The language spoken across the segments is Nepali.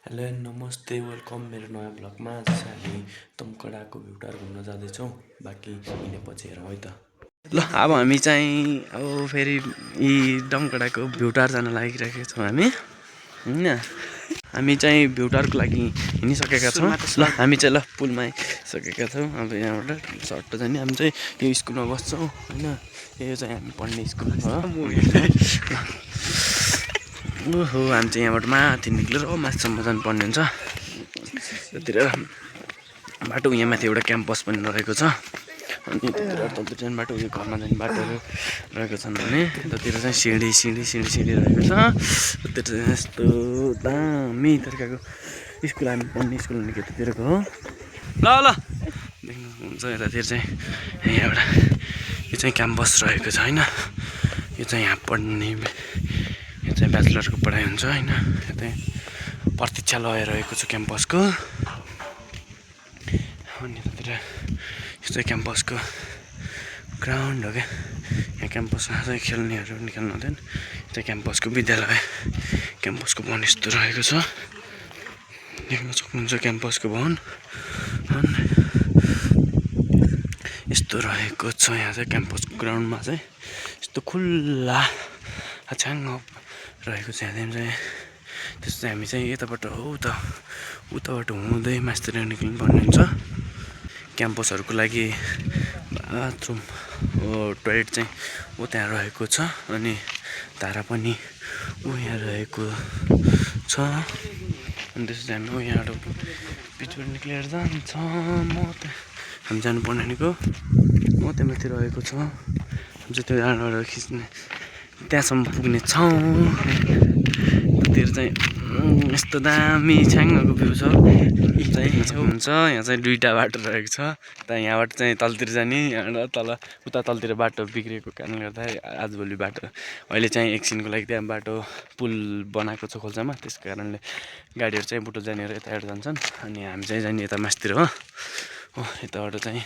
हेलो एन्ड नमस्ते वेलकम मेरो नयाँ भ्लगमा चाहिँ हामी तमकडाको भ्युटार घुम्न जाँदैछौँ। बाँकी हिँडेपछि हेरौँ है त। ल अब हामी चाहिँ अब फेरि यी डमकडाको भ्युटार जान लागिरहेका छौँ हामी होइन। हामी चाहिँ भ्युटारको लागि हिँडिसकेका छौँ। ल हामी चाहिँ ल पुलमा आइसकेका छौँ। अब यहाँबाट सर्ट जाने हामी चाहिँ यो स्कुलमा बस्छौँ होइन। यो चाहिँ हामी पढ्ने स्कुल हो। ओहो हामी चाहिँ यहाँबाट माथि निक्लेर माथिसम्म जानुपर्ने हुन्छ। त्यतिर बाटो यहाँ माथि एउटा क्याम्पस पनि रहेको छ। अनि त्यतिर तलतिर जाने बाटो उयो घरमा जाने बाटोहरू रहेको छन् भने यतातिर चाहिँ सिँढी रहेको छ। त्यतिर चाहिँ यस्तो दामी तरिकाको स्कुल हामी पढ्ने स्कुल भनेको त्यतिरको हो। ल देख्नुहुन्छ यतातिर चाहिँ यहाँबाट यो चाहिँ क्याम्पस रहेको छ होइन। यो चाहिँ यहाँ पढ्ने यो चाहिँ ब्याचलरको पढाइ हुन्छ होइन। यो चाहिँ प्रतीक्षालय रहेको छ क्याम्पसको। अनि यतातिर यो चाहिँ क्याम्पसको ग्राउन्ड हो क्या। यहाँ क्याम्पसमा चाहिँ खेल्नेहरू पनि खेल्नु हुँदैन। यो चाहिँ क्याम्पसको विद्यालय क्याम्पसको भवन यस्तो रहेको छ। देख्न सक्नुहुन्छ क्याम्पसको भवन यस्तो रहेको छ। यहाँ चाहिँ क्याम्पसको ग्राउन्डमा चाहिँ यस्तो खुल्ला छ्याङ्ग रहेको छ। यहाँ चाहिँ त्यस्तो चाहिँ हामी चाहिँ यताबाट उताबाट हुँदै मास्तिर निक्लिनु पर्ने हुन्छ। क्याम्पसहरूको लागि बाथरुम टोयलेट चाहिँ त्यहाँ रहेको छ। अनि धारा पनि यहाँ रहेको छ। अनि त्यसपछि हामी यहाँबाट बिचबाट निक्लिएर जान्छौँ। हामी जानुपर्ने भनेको त्यहाँ माथि रहेको छ। हामी चाहिँ त्यो डाँडाबाट खिच्ने त्यहाँसम्म पुग्ने छौँ। त्यतिर चाहिँ यस्तो दामी छ्याङ्गको भ्यू छ हुन्छ। यहाँ चाहिँ दुईवटा बाटो रहेको छ। यहाँबाट चाहिँ तलतिर जाने यहाँबाट उता तलतिर बाटो बिग्रेको कारणले गर्दा आजभोलि बाटो अहिले चाहिँ एकछिनको लागि त्यहाँ बाटो पुल बनाएको छ खोल्सामा। त्यस कारणले गाडीहरू चाहिँ बुटो जानेर यताबाट जान्छन्। अनि हामी चाहिँ जाने यता मास्तिर हो। यताबाट चाहिँ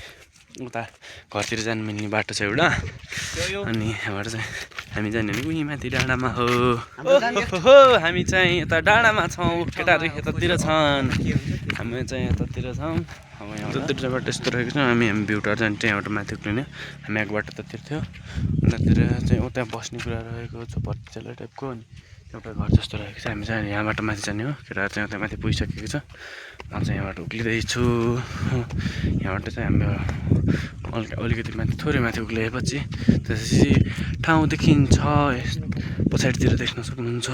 उता घरतिर जानु मिल्ने बाटो छ एउटा। अनि यहाँबाट चाहिँ हामी जाने भनेको उहीँ माथि डाँडामा हो। हामी चाहिँ यता डाँडामा छौँ। केटाहरू यतातिर छन्, हामी चाहिँ यतातिर छौँ। अब यतातिर बाटो यस्तो रहेको छ। हामी भ्युटार जाने चाहिँ यहाँबाट माथि उक्लिने हामी आएको बाटो त्यतिर थियो। उतातिर चाहिँ उता बस्ने कुरा रहेको छ प्रतीक्षालय टाइपको। अनि एउटा घर जस्तो रहेको छ। हामी चाहिँ यहाँबाट माथि जाने हो। केटाहरू चाहिँ उता माथि पुगिसकेको छ। म चाहिँ यहाँबाट उक्लिँदैछु। यहाँबाट चाहिँ हाम्रो अलिकति माथि थोरै माथि उक्लिएपछि त्यसपछि ठाउँ देखिन्छ। पछाडितिर देख्न सक्नुहुन्छ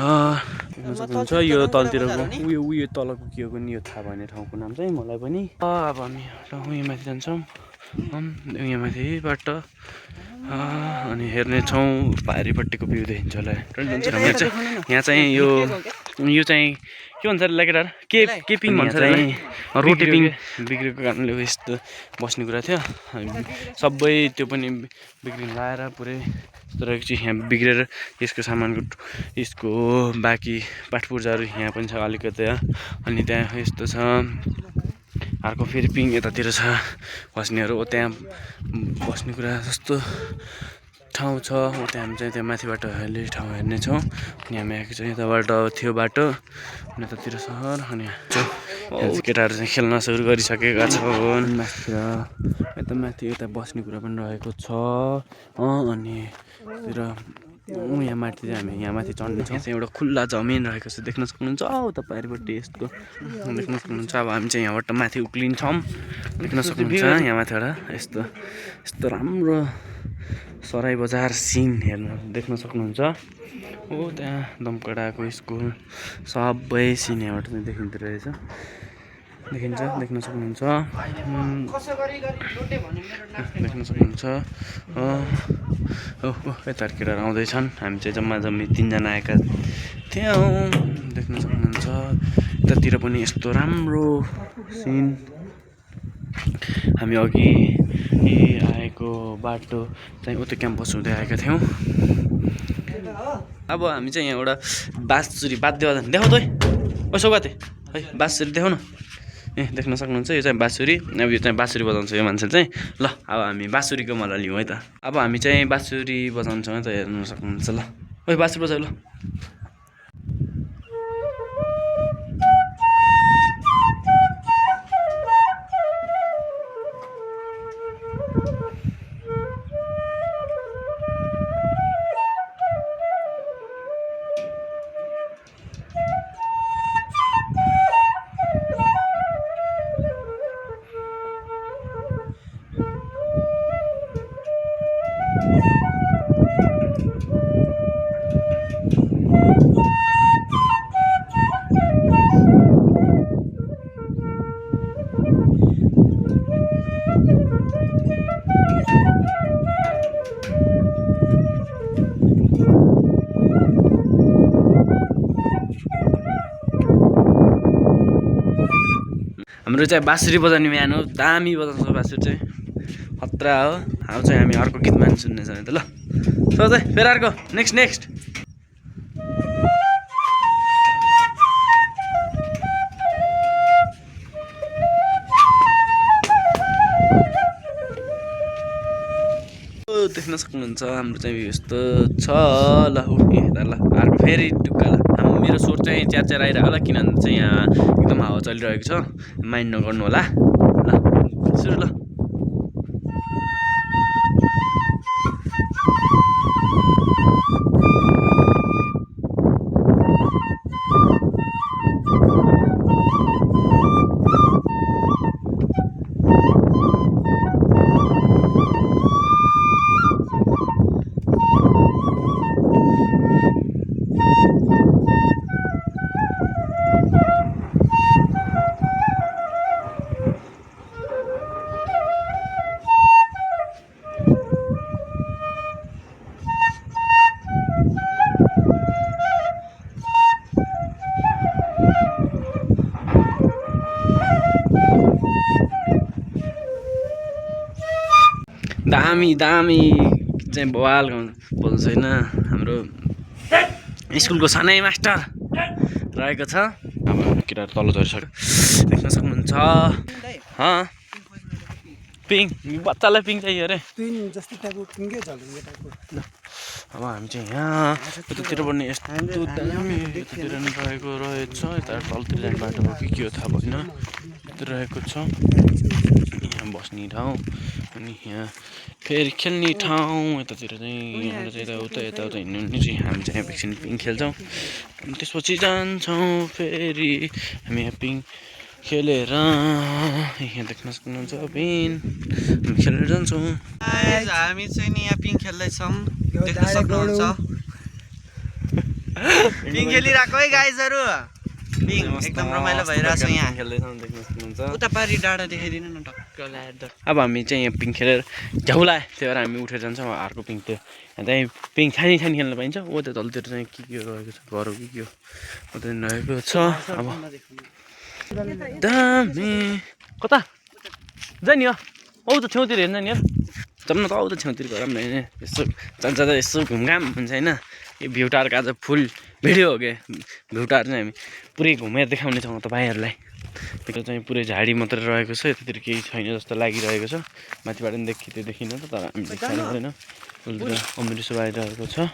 यो तलतिरको उयो तलको के हो कुनि यो थाहा भएन ठाउँको नाम चाहिँ मलाई पनि। अब हामी उयो माथि जान्छौँ उयो माथिबाट अनि हेर्नेछौँ पारिपट्टिको भ्यू देखिन्छ होला। यहाँ चाहिँ यो चाहिँ के भन्छ अरे केटाहरू केपिङ भन्छ अरे रोटेपिङ बिग्रेको कारणले यस्तो बस्ने कुरा थियो। सबै त्यो पनि बिग्रिन लाएर पुरै यस्तो रहेको छ। यहाँ बिग्रेर यसको सामानको यसको बाँकी पाठपूर्जाहरू यहाँ पनि छ अलिकति। अनि त्यहाँ यस्तो छ अर्को फेरि पिङ यतातिर छ बस्नेहरू। त्यहाँ बस्ने कुरा जस्तो ठाउँ छ। त्यहाँ हामी चाहिँ त्यहाँ माथिबाट अलि ठाउँ हेर्नेछौँ। अनि हामी आएको चाहिँ यताबाट थियो बाटो अनि यतातिर सहर। अनि केटाहरू चाहिँ खेल्न सुरु गरिसकेका छन् माथितिर। यता माथि यता बस्ने कुरा पनि रहेको छ। अनि तिर यहाँ माथि चाहिँ हामी यहाँ माथि चढ्ने चाहिँ एउटा खुल्ला जमिन रहेको छ देख्न सक्नुहुन्छ। उता पारिपट्टि यस्तो देख्न सक्नुहुन्छ। अब हामी चाहिँ यहाँबाट माथि उक्लिन्छौँ देख्न सक्नुहुन्छ। यहाँ माथिबाट यस्तो राम्रो सराई बजार सिन हेर्न देख्न सक्नुहुन्छ। त्यहाँ दमकडाको स्कुल सबै सिन यहाँबाट चाहिँ देखिँदो रहेछ देख्न सक्नुहुन्छ। देख्न सक्नुहुन्छ। यता केटाहरू आउँदैछन्। हामी चाहिँ जम्मा जम्मी 3 जना आएका थियौँ देख्न सक्नुहुन्छ। यतातिर पनि यस्तो राम्रो सिन। हामी अघि आएको बाटो चाहिँ उता क्याम्पस हुँदै आएका थियौँ। अब हामी चाहिँ यहाँ एउटा बाँसुरी वाद्यवादन देखाउ त है सौगाते है बाँसुरी देखाउ न। देख्न सक्नुहुन्छ यो चाहिँ बाँसुरी। अब यो चाहिँ बाँसुरी बजाउँछ यो मान्छे चाहिँ। ल अब हामी बाँसुरीको मजा लिउँ है त। अब हामी चाहिँ बाँसुरी बजाउँछौँ त हेर्न सक्नुहुन्छ। ल ओइ बाँसुरी बजाऊ ल। हाम्रो चाहिँ बाँसुरी बजाउने म्यान हो, दामी बजाउँछ बाँसुरी चाहिँ, खतरा हो। अब चाहिँ हामी अर्को गीतमा पनि सुन्नेछौँ त ल। सो चाहिँ फेरि अर्को नेक्स्ट देख्न सक्नुहुन्छ हाम्रो चाहिँ यस्तो छ ल। हेर ल अर्को फेरि टुक्का ल। मेरो स्वर चाहिँ च्यार आइरहेको होला किनभने चाहिँ यहाँ एकदम हावा चलिरहेको छ, माइन्ड नगर्नु होला ल। सुरु ल। दामी चाहिँ बवाल बोल्छ होइन। हाम्रो स्कुलको सानै मास्टर रहेको छ। अब केटाहरू तल झरिसक्यो देख्न सक्नुहुन्छ। पिङ बच्चालाई पिङ चाहियो अरे। अब हामी चाहिँ यहाँ यतातिर पनि यस्तो दामी यतातिर नि रहेको रहेछ। यता तलतिर जाने बाटोमा के हो थाहा भएन, यता रहेको छ। यहाँ बस्ने ठाउँ अनि यहाँ फेरि खेल्ने ठाउँ। यतातिर चाहिँ यहाँ चाहिँ यताउता हिँड्नु नि चाहिँ हामी चाहिँ एकछिन पिङ खेल्छौँ अनि त्यसपछि जान्छौँ फेरि हामी यहाँ पिङ खेलेर। यहाँ देख्न सक्नुहुन्छ पिङ खेलेर जान्छौँ। हामी चाहिँ नि यहाँ पिङ खेल्दैछौँ, देख्न सक्नुहुन्छ। पिङ खेलिरहेको है गाइजहरू, पिङ एकदम रमाइलो भइरहेछ। यहाँ खेल्दैछौँ देख्न सक्नुहुन्छ। उता पारि डाँडा देखाइदिनु न टक्क ल्याएर। अब हामी चाहिँ यहाँ पिङ खेलेर झ्याउला त्यही भएर हामी उठेर जान्छौँ अर्को पिङ। त्यो यहाँ चाहिँ पिङ छानी खेल्न पाइन्छ। ओ त्यो तलतिर चाहिँ के रहेको छ, घर हो के हो हो त्यो रहेको छ। अब दामी कता जाने हो, औ त छेउतिर हेर्न नि यार, जम्न त औ त छेउतिर गरौँ न। यसो जान्छ यसो घुमघाम हुन्छ होइन। यो भ्यू टावरको आज फुल भिडियो हो क्या। भ्यू टावर चाहिँ हामी पुरै घुमेर देखाउनेछौँ तपाईँहरूलाई। त्यो चाहिँ पुरै झाडी मात्रै रहेको छ, यतातिर केही छैन जस्तो लागिरहेको छ। माथिबाट पनि देखिन त तर हामी देख्नु परेन। उल्तिर अमृत आइरहेको छ।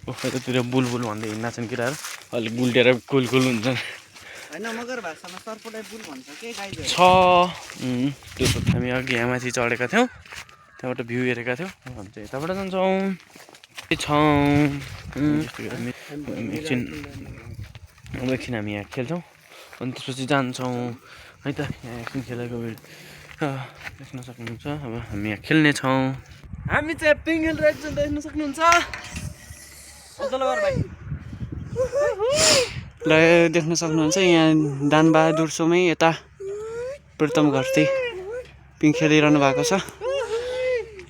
यतातिर बुलबुल भन्दै हिँड्छन् केटाहरू, अलिक गुल्टेर कुल हुन्छन् हैन। मगर भाषामा सर्पोटाइ बुल भन्छ के गाइजहरू छ। त्यो त हामी अघि यहाँ माथि चढेका थियौँ, त्यहाँबाट भ्यू हेरेका थियौँ। हामी चाहिँ यताबाट जान्छौँ। एकछिन हामी यहाँ खेल्छौँ अनि त्यसपछि जान्छौँ है त। यहाँ एकछिन खेलेको देख्न सक्नुहुन्छ। अब हामी यहाँ खेल्नेछौँ। हामी चाहिँ पिङ खेलिरहेको छौँ देख्न सक्नुहुन्छ। ल देख्न सक्नुहुन्छ। यहाँ दानबहादुर सोमै यता प्रथम घरती पिङ खेलिरहनु भएको छ।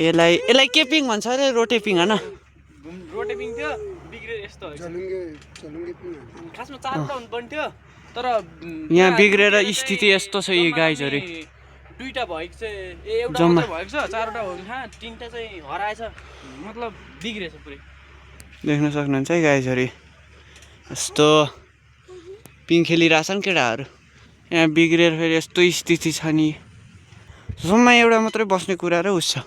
यसलाई के पिङ भन्छ अरे? रोटे पिङ होइन, रोटे पिङ थियो बिग्रेर यस्तो खासमा 4वटा हुनुपर्ने थियो तर यहाँ बिग्रेर स्थिति यस्तो छ। यी गाइजहरू दुईटा भएको चाहिँ एउटा भएको छ, 4वटा हो कि 3टा चाहिँ हराएछ, मतलब बिग्रेछ पुरै। देख्न सक्नुहुन्छ है गाइजहरू, यस्तो पिङ खेलिरहेछन् केटाहरू। यहाँ बिग्रेर फेरि यस्तो स्थिति छ नि। जम्मा एउटा मात्रै बस्ने कुरा र उस छ।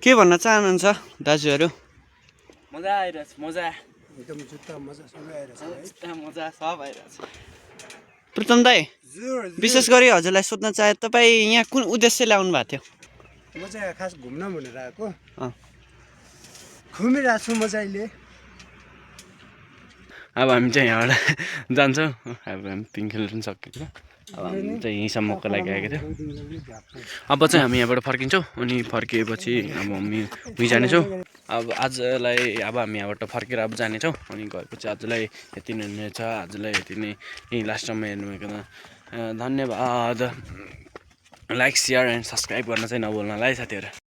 के भन्न चाहनुहुन्छ दाजुहरू? मजा आइरहेछ, मजा एकदम जुत्ता मजासँगै आइरहेछ। मजा सब आइरहेछ। प्रथम दाइ, विशेष गरी हजुरलाई सोध्न चाहे, तपाईँ यहाँ कुन उद्देश्यले आउनु भएको थियो? म चाहिँ खास घुम्न भनेर आएको। घुमिरहेको छु म चाहिँ अहिले। अब हामी चाहिँ यहाँबाट जान्छौँ। अब हामी पिङ खेल्नु पनि सकेको छ। अब हामी चाहिँ यहीँसम्मको लागि आएको थियो। अब चाहिँ हामी यहाँबाट फर्किन्छौँ अनि फर्किएपछि अब हामी उहीँ जानेछौँ। अब आजलाई अब हामी यहाँबाट फर्केर अब जानेछौँ अनि गएपछि आजलाई यति नै हुनेछ। आजलाई यति नै यहीँ लास्टसम्म हेर्नुभएको धन्यवाद। लाइक, सेयर एन्ड सब्सक्राइब गर्न चाहिँ नभुल्नु होला है साथीहरू।